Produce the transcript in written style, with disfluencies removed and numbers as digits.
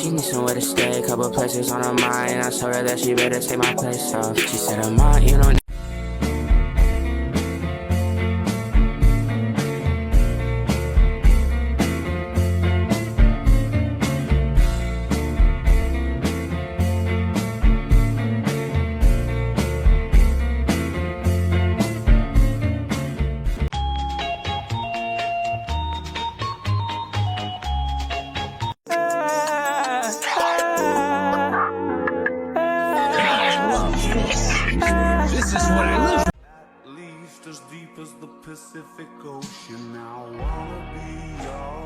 She needs somewhere to stay, couple places on her mind. I told her that she better take my place off. She said, I'm on, you don't. This is what I live. At least as deep as the Pacific Ocean, I wanna be yours.